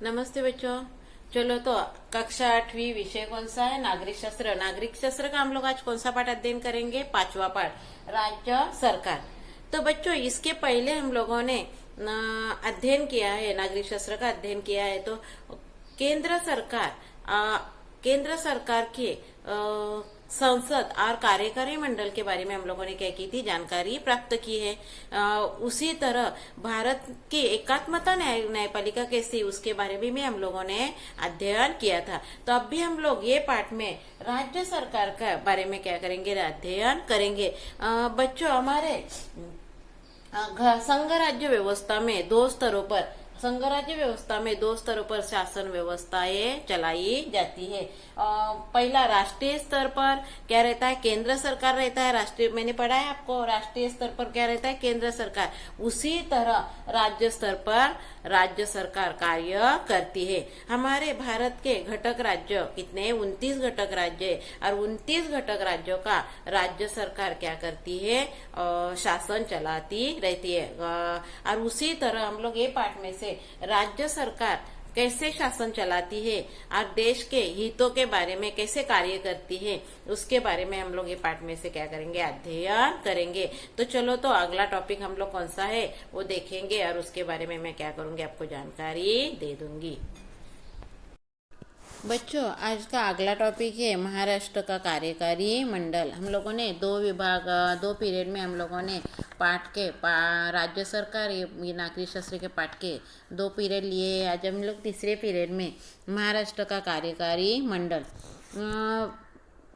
नमस्ते बच्चों। चलो तो कक्षा 8वीं विषय कौन सा है? नागरिक शास्त्र। नागरिक शास्त्र का हम लोग आज कौन सा पाठ अध्ययन करेंगे? 5वां पाठ, राज्य सरकार। तो बच्चों इसके पहले हम लोगों ने अध्ययन किया है, नागरिक शास्त्र का अध्ययन किया है। तो केंद्र सरकार केंद्र सरकार के संसद और कार्यकारी मंडल के बारे में हम लोगों ने क्या की थी? जानकारी प्राप्त की है। उसी तरह भारत की एकात्मता न्यायपालिका कैसी, उसके बारे में भी हम लोगों ने अध्ययन किया था। तो अब भी हम लोग ये पाठ में राज्य सरकार के बारे में क्या करेंगे? अध्ययन करेंगे। बच्चों हमारे संघ राज्य व्यवस्था में दो स्तरों पर शासन व्यवस्थाएं चलाई जाती है। पहला राष्ट्रीय स्तर पर क्या रहता है? केंद्र सरकार रहता है। राष्ट्रीय मैंने पढ़ा है आपको, राष्ट्रीय स्तर पर क्या रहता है? केंद्र सरकार। उसी तरह राज्य स्तर पर राज्य सरकार कार्य करती है। हमारे भारत के घटक राज्य कितने? 29 घटक राज्य है, और 29 घटक राज्यों का राज्य सरकार क्या करती है? शासन चलाती रहती है। और उसी तरह हम लोग ये पाठ में से राज्य सरकार कैसे शासन चलाती है और देश के हितों के बारे में कैसे कार्य करती है, उसके बारे में हम लोग ये पाठ में से क्या करेंगे? अध्ययन करेंगे। तो चलो तो अगला टॉपिक हम लोग कौन सा है वो देखेंगे, और उसके बारे में मैं क्या करूंगी? आपको जानकारी दे दूंगी। बच्चों आज का अगला टॉपिक है महाराष्ट्र का कार्यकारी मंडल। हम लोगों ने दो पीरियड में हम लोगों ने पाठ के राज्य सरकार ये नागरिक शास्त्र के पाठ के 2 पीरियड लिए। आज हम लोग तीसरे पीरियड में महाराष्ट्र का कार्यकारी मंडल।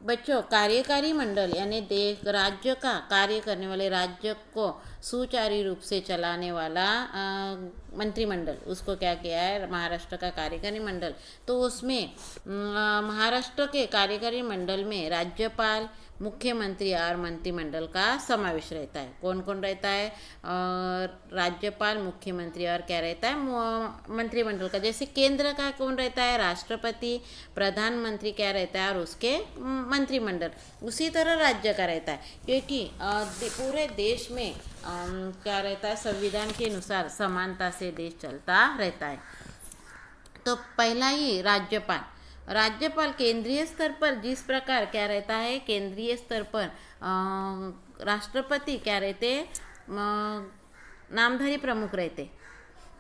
बच्चों कार्यकारी मंडल यानी राज्य का कार्य करने वाले, राज्य को सुचारू रूप से चलाने वाला मंत्रिमंडल, उसको क्या किया है? महाराष्ट्र का कार्यकारी मंडल। तो उसमें महाराष्ट्र के कार्यकारी मंडल में राज्यपाल, मुख्यमंत्री और मंत्रिमंडल का समावेश रहता है। कौन कौन रहता है? राज्यपाल, मुख्यमंत्री और क्या रहता है? मंत्रिमंडल का। जैसे केंद्र का कौन रहता है? राष्ट्रपति, प्रधानमंत्री क्या रहता है और उसके मंत्रिमंडल। उसी तरह राज्य का रहता है, क्योंकि पूरे देश में क्या रहता है? संविधान के अनुसार समानता से देश चलता रहता है। तो पहला ही राज्यपाल केंद्रीय स्तर पर जिस प्रकार क्या रहता है? केंद्रीय स्तर पर राष्ट्रपति क्या रहते? नामधारी प्रमुख रहते।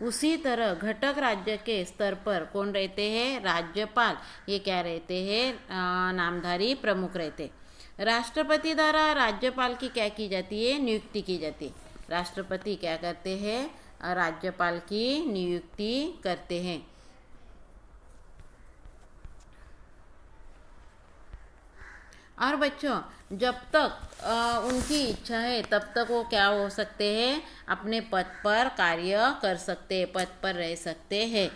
उसी तरह घटक राज्य के स्तर पर कौन रहते हैं? राज्यपाल, ये क्या रहते हैं? नामधारी प्रमुख रहते। राष्ट्रपति द्वारा राज्यपाल की क्या की जाती है? नियुक्ति की जाती है। राष्ट्रपति क्या करते हैं? राज्यपाल की नियुक्ति करते हैं। और बच्चों जब तक उनकी इच्छा है तब तक वो क्या हो सकते हैं? अपने पद पर कार्य कर सकते हैं, पद पर रह सकते हैं।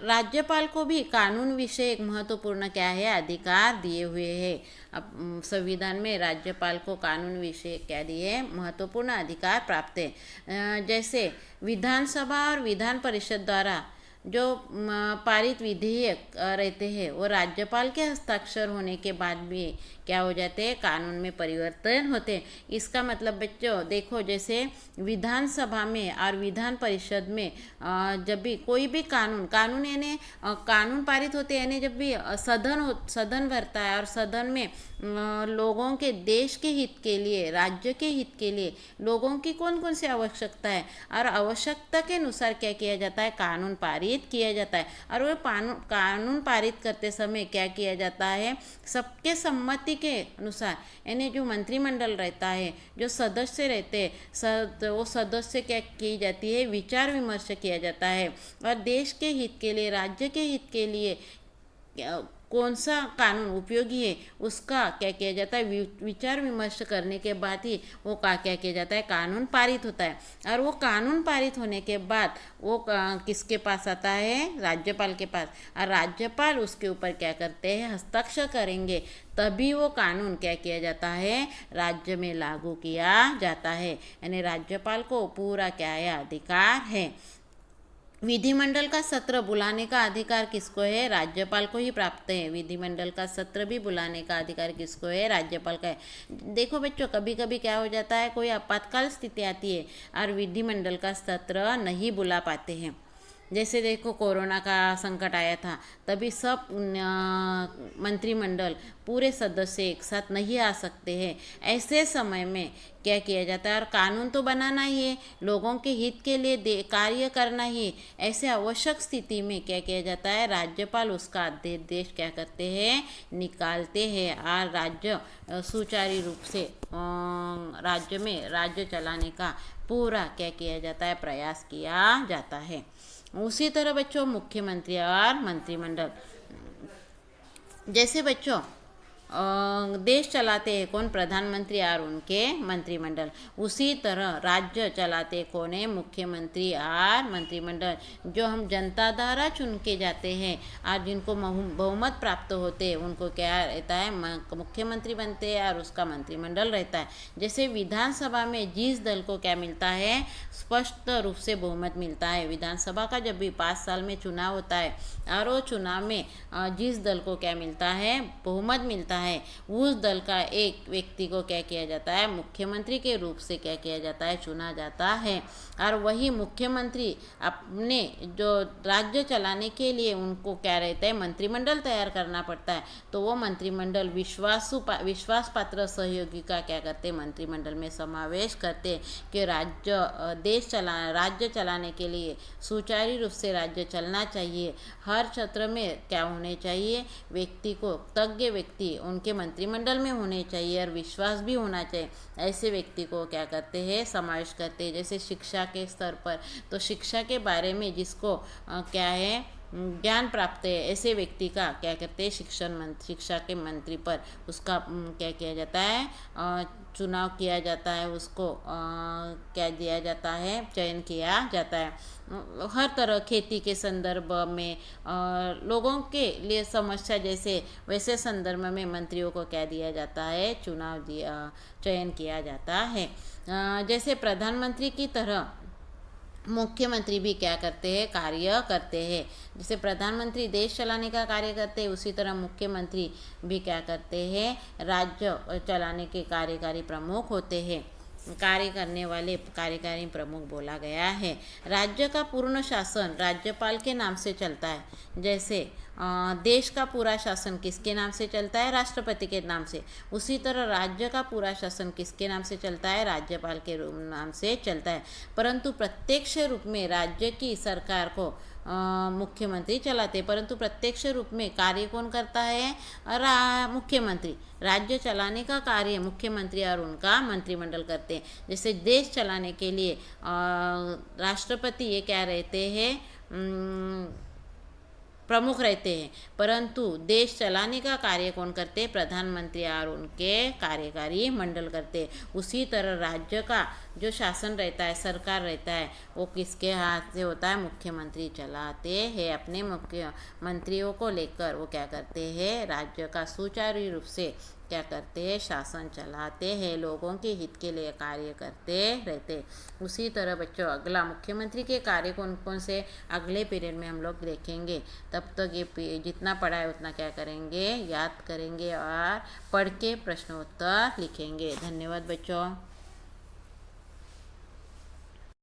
राज्यपाल को भी कानून विषय एक महत्वपूर्ण क्या है? अधिकार दिए हुए हैं। अब संविधान में राज्यपाल को कानून विषय क्या दिए? महत्वपूर्ण अधिकार प्राप्त है। जैसे विधानसभा और विधान परिषद द्वारा जो पारित विधेयक रहते हैं वो राज्यपाल के हस्ताक्षर होने के बाद भी क्या हो जाते हैं? कानून में परिवर्तन होते हैं। इसका मतलब बच्चों देखो, जैसे विधानसभा में और विधान परिषद में जब भी कोई भी कानून यानी कानून पारित होते हैं, यानी जब भी सदन भरता है और सदन में लोगों के, देश के हित के लिए, राज्य के हित के लिए लोगों की कौन कौन सी आवश्यकता है और आवश्यकता के अनुसार क्या किया जाता है? कानून पारित किया जाता है। और वो कानून पारित करते समय क्या किया जाता है? सबके सम्मति के अनुसार, यानी जो मंत्रिमंडल रहता है, जो सदस्य रहते हैं, वो सदस्य क्या की जाती है? विचार विमर्श किया जाता है। और देश के हित के लिए, राज्य के हित के लिए कौन सा कानून उपयोगी है उसका क्या किया जाता है? विचार विमर्श करने के बाद ही वो क्या किया जाता है? कानून पारित होता है। और वो कानून पारित होने के बाद वो किसके पास आता है? राज्यपाल के पास। और राज्यपाल उसके ऊपर क्या करते हैं? हस्ताक्षर करेंगे, तभी वो कानून क्या किया जाता है? राज्य में लागू किया जाता है। यानी राज्यपाल को पूरा क्या है? अधिकार है। विधिमंडल का सत्र बुलाने का अधिकार किसको है? राज्यपाल को ही प्राप्त है। विधिमंडल का सत्र भी बुलाने का अधिकार किसको है? राज्यपाल का है। देखो बच्चों कभी कभी क्या हो जाता है, कोई आपातकाल स्थिति आती है और विधिमंडल का सत्र नहीं बुला पाते हैं। जैसे देखो कोरोना का संकट आया था, तभी सब मंत्रिमंडल पूरे सदस्य एक साथ नहीं आ सकते हैं। ऐसे समय में क्या किया जाता है, और कानून तो बनाना ही है, लोगों के हित के लिए कार्य करना ही। ऐसे आवश्यक स्थिति में क्या किया जाता है, राज्यपाल उसका निर्देश क्या करते हैं, निकालते हैं, और राज्य सुचारू रूप से राज्य में राज्य चलाने का पूरा क्या किया जाता है, प्रयास किया जाता है। उसी तरह बच्चों मुख्यमंत्री और मंत्रिमंडल, जैसे बच्चों देश चलाते हैं कौन, प्रधानमंत्री और उनके मंत्रिमंडल। उसी तरह राज्य चलाते कौन है, मुख्यमंत्री और मंत्रिमंडल, जो हम जनता द्वारा चुन के जाते हैं और जिनको बहुमत प्राप्त होते हैं, उनको क्या रहता है, मुख्यमंत्री बनते हैं और उसका मंत्रिमंडल रहता है। जैसे विधानसभा में जिस दल को क्या मिलता है, स्पष्ट रूप से बहुमत मिलता है। विधानसभा का जब भी 5 साल में चुनाव होता है और वो चुनाव में जिस दल को क्या मिलता है, बहुमत मिलता है, उस दल का एक व्यक्ति को क्या किया जाता है, मुख्यमंत्री के रूप से क्या किया जाता है, चुना जाता है। और वही मुख्यमंत्री अपने जो राज्य चलाने के लिए उनको क्या रहता है, मंत्रिमंडल तैयार करना पड़ता है। तो वो मंत्रिमंडल विश्वास पात्र सहयोगी का क्या करते हैं, मंत्रिमंडल में समावेश करते कि राज्य चलाने के लिए सुचारू रूप से राज्य चलना चाहिए। हर क्षेत्र में क्या होने चाहिए, व्यक्ति को तज्ञ व्यक्ति उनके मंत्रिमंडल में होने चाहिए और विश्वास भी होना चाहिए। ऐसे व्यक्ति को क्या करते हैं, समावेश करते हैं। जैसे शिक्षा के स्तर पर, तो शिक्षा के बारे में जिसको क्या है, ज्ञान प्राप्त है, ऐसे व्यक्ति का क्या करते हैं, शिक्षा के मंत्री पर उसका क्या किया जाता है, चुनाव किया जाता है, उसको क्या दिया जाता है, चयन किया जाता है। हर तरह खेती के संदर्भ में लोगों के लिए समस्या जैसे वैसे संदर्भ में मंत्रियों को क्या दिया जाता है, चयन किया जाता है। जैसे प्रधानमंत्री की तरह मुख्यमंत्री भी क्या करते हैं, कार्य करते हैं। जैसे प्रधानमंत्री देश चलाने का कार्य करते हैं, उसी तरह मुख्यमंत्री भी क्या करते हैं, राज्य चलाने के कार्यकारी प्रमुख होते हैं। कार्य करने वाले कार्यकारी प्रमुख बोला गया है। राज्य का पूर्ण शासन राज्यपाल के नाम से चलता है। जैसे देश का पूरा शासन किसके नाम से चलता है, राष्ट्रपति के नाम से। उसी तरह राज्य का पूरा शासन किसके नाम से चलता है, राज्यपाल के नाम से चलता है। परंतु प्रत्यक्ष रूप में राज्य की सरकार को मुख्यमंत्री चलाते, परंतु प्रत्यक्ष रूप में कार्य कौन करता है, मुख्यमंत्री। राज्य चलाने का कार्य मुख्यमंत्री और उनका मंत्रिमंडल करते हैं। जैसे देश चलाने के लिए राष्ट्रपति ये क्या रहते हैं, प्रमुख रहते हैं, परंतु देश चलाने का कार्य कौन करते हैं, प्रधानमंत्री और उनके कार्यकारी मंडल करते हैं। उसी तरह राज्य का जो शासन रहता है, सरकार रहता है, वो किसके हाथ से होता है, मुख्यमंत्री चलाते हैं। अपने मुख्यमंत्रियों को लेकर वो क्या करते हैं, राज्य का सुचारू रूप से क्या करते हैं, शासन चलाते हैं, लोगों के हित के लिए कार्य करते रहते। उसी तरह बच्चों अगला मुख्यमंत्री के कार्य कौन कौन से अगले पीरियड में हम लोग देखेंगे। तब तक ये जितना पढ़ा है उतना क्या करेंगे, याद करेंगे और पढ़ के प्रश्नोत्तर लिखेंगे। धन्यवाद बच्चों।